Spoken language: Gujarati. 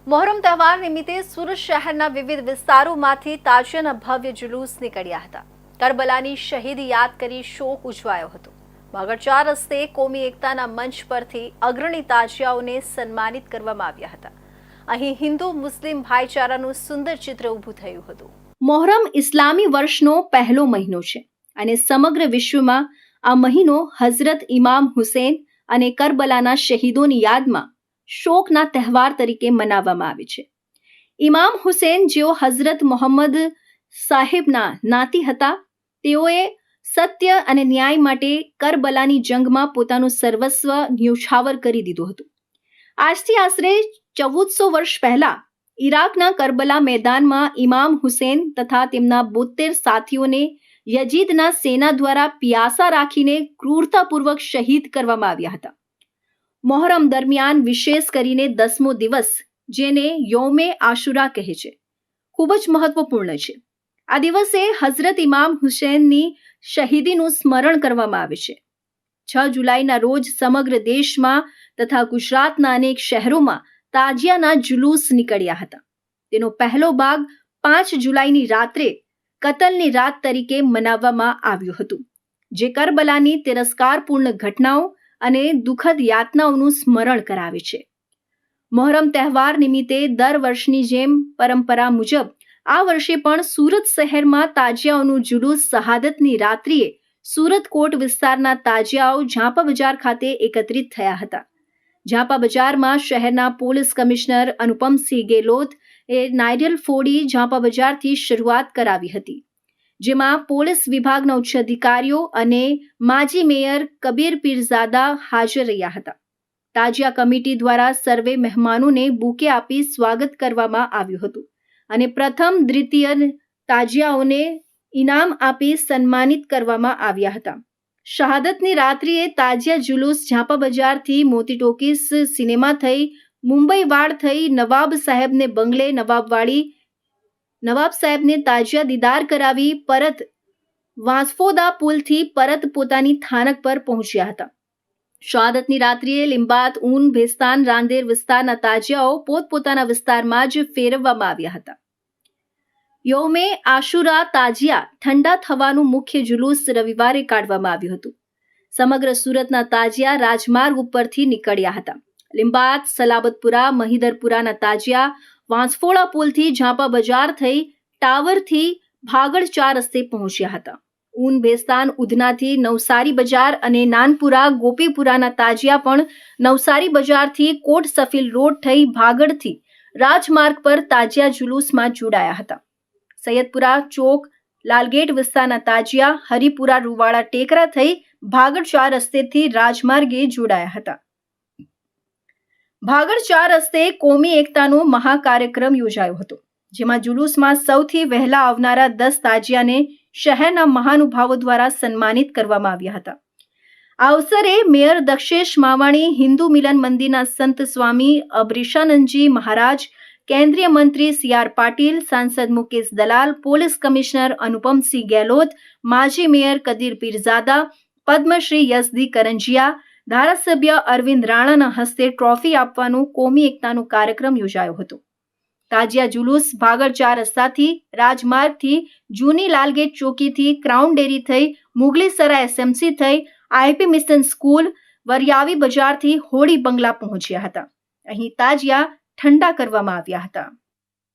મોહરમ તહેવાર નિમિત્તે સુરત શહેરના વિવિધ વિસ્તારોમાંથી તાજિયાના ભવ્ય જુલુસ નીકળ્યા હતા। કરબલાની શહીદી યાદ કરી શોક ઉજવાયો હતો। ભાગળ 4 રસ્તે કોમી એકતાના મંચ પરથી અગ્રણી તાજિયાઓને સન્માનિત કરવામાં આવ્યા હતા। અહીં હિન્દુ મુસ્લિમ ભાઈચારાનું સુંદર ચિત્ર ઊભું થયું હતું। મોહરમ ઇસ્લામી વર્ષનો પહેલો મહિનો છે અને સમગ્ર વિશ્વમાં આ મહિનો હઝરત ઇમામ હુસૈન અને કરબલાના શહીદોની યાદમાં શોકના તહેવાર તરીકે મનાવવામાં આવે છે। ઇમામ હુસૈન જેઓ હઝરત મોહમ્મદ સાહેબના નાતી હતા, તેઓએ સત્ય અને ન્યાય માટે કરબલાની જંગમાં પોતાનું સર્વસ્વ ન્યોછાવર કરી દીધું હતું। આજથી આશરે 1400 વર્ષ પહેલા ઈરાકના કરબલા મેદાનમાં ઇમામ હુસૈન તથા તેમના 72 સાથીઓને યજીદના સેના દ્વારા પિયાસા રાખીને ક્રૂરતાપૂર્વક શહીદ કરવામાં આવ્યા હતા। મોહરમ દરમિયાન વિશેષ કરીને 10મો દિવસ, જેને યૌમે આશુરા કહે છે, ખૂબ જ મહત્વપૂર્ણ છે। આ દિવસે હઝરત ઇમામ હુસૈનની શહીદીનું સ્મરણ કરવામાં આવે છે। 6 જુલાઈના રોજ સમગ્ર દેશમાં તથા ગુજરાતના અનેક શહેરોમાં તાજિયાના જુલુસ નીકળ્યા હતા। તેનો પહેલો ભાગ 5 જુલાઈની રાત્રે કતલની રાત તરીકે મનાવવામાં આવ્યું હતું, જે કરબલાની તિરસ્કારપૂર્ણ ઘટનાઓ અને દુઃખદ યાતનાઓનું સ્મરણ કરાવે છે। મોહરમ તહેવાર નિમિત્તે દર વર્ષની જેમ પરંપરા મુજબ આ વર્ષે પણ સુરત શહેરમાં તાજિયાઓનું જુલુસ શહાદતની રાત્રિએ સુરત કોટ વિસ્તારના તાજિયાઓ ઝાંપા બજાર ખાતે એકત્રિત થયા હતા। ઝાંપા બજારમાં શહેરના પોલીસ કમિશનર અનુપમસિંહ ગેહલોતે નારિયેળ ફોડી ઝાંપા બજારથી શરૂઆત કરાવી હતી, જેમાં પોલીસ વિભાગના ઉચ્ચ અધિકારીઓ અને માજી મેયર કબીર પીરઝાદા હાજર રહ્યા હતા। તાજિયા કમિટી દ્વારા સર્વે મહેમાનોને બુકે આપી સ્વાગત કરવામાં આવ્યું હતું અને પ્રથમ દ્વિતીય તાજિયાઓને ઇનામ આપી સન્માનિત કરવામાં આવ્યા હતા। શહાદતની રાત્રિએ તાજિયા જુલુસ ઝાંપા બજારથી મોતી ટોકીઝ સિનેમા થઈ, મુંબઈ વાડ થઈ નવાબ સાહેબને બંગલે, નવાબ સાહેબને તાજિયા દીદાર કરાવી પરત વાંસફોદા પુલથી પરત પોતાની થાનક પર પહોંચ્યા હતા। શહાદતની રાત્રિએ લિંબાયત, ઊન, ભેસ્તાન, રાંદેર વિસ્તારના તાજિયાઓ પોતપોતાના વિસ્તારમાં જ ફેરવવામાં આવ્યા હતા। યૌમે આશુરા તાજિયા ઠંડા થવાનું મુખ્ય જુલુસ રવિવારે કાઢવામાં આવ્યું હતું। સમગ્ર સુરતના તાજિયા રાજમાર્ગ ઉપરથી નીકળ્યા હતા। લિંબાયત, સલાબતપુરા, મહિદરપુરાના તાજિયા વાંસફોડા પુલથી ઝાંપા બજાર થઈ ટાવરથી ભાગળ 4 રસ્તે પહોંચ્યા હતા। ઊન, ભેસ્તાન, ઉધનાથી નવસારી બજાર અને નાનપુરા, ગોપીપુરાના તાજિયા પણ નવસારી બજારથી કોટ સફીલ રોડ થઈ ભાગળથી રાજમાર્ગ પર તાજિયા જુલુસમાં જોડાયા હતા। સૈયદપુરા ચોક, લાલગેટ વિસ્તારના તાજિયા હરિપુરા, રૂવાડા, ટેકરા થઈ ભાગળ 4 રસ્તેથી રાજમાર્ગે જોડાયા હતા। ભાગળ 4 રસ્તે કોમી એકતાનો મહાકાર્યક્રમ યોજાયો હતો, જેમાં જુલુસમાં સૌથી વહેલા આવનારા 10 તાજિયાને શહેરના મહાનુભાવો દ્વારા સન્માનિત કરવામાં આવ્યા હતા। આ અવસરે મેયર દક્ષેશ માવાણી, હિન્દુ મિલન મંદિરના સંત સ્વામી અબરીશાનંદજી મહારાજ, કેન્દ્રીય મંત્રી CR પાટીલ, સાંસદ મુકેશ દલાલ, પોલીસ કમિશનર અનુપમસિંહ ગેહલોત, માજી મેયર કબીર પીરઝાદા, પદ્મશ્રી યઝદી કરંજિયા, ધારાસભ્ય અરવિંદ રાણાના હસ્તે ટ્રોફી આપવાનો કોમી એકતાનો કાર્યક્રમ યોજાયો હતો। તાજિયા જુલુસ ભાગળ 4 રસ્તાથી રાજમાર્ગથી જૂની લાલગેટ ચોકીથી ક્રાઉન ડેરી થઈ મુગલીસરાય SMC થઈ IP મિશન સ્કૂલ, વરિયાવી બજારથી હોળી બંગલા પહોંચ્યા હતા। અહીં તાજિયા ઠંડા કરવામાં આવ્યા હતા।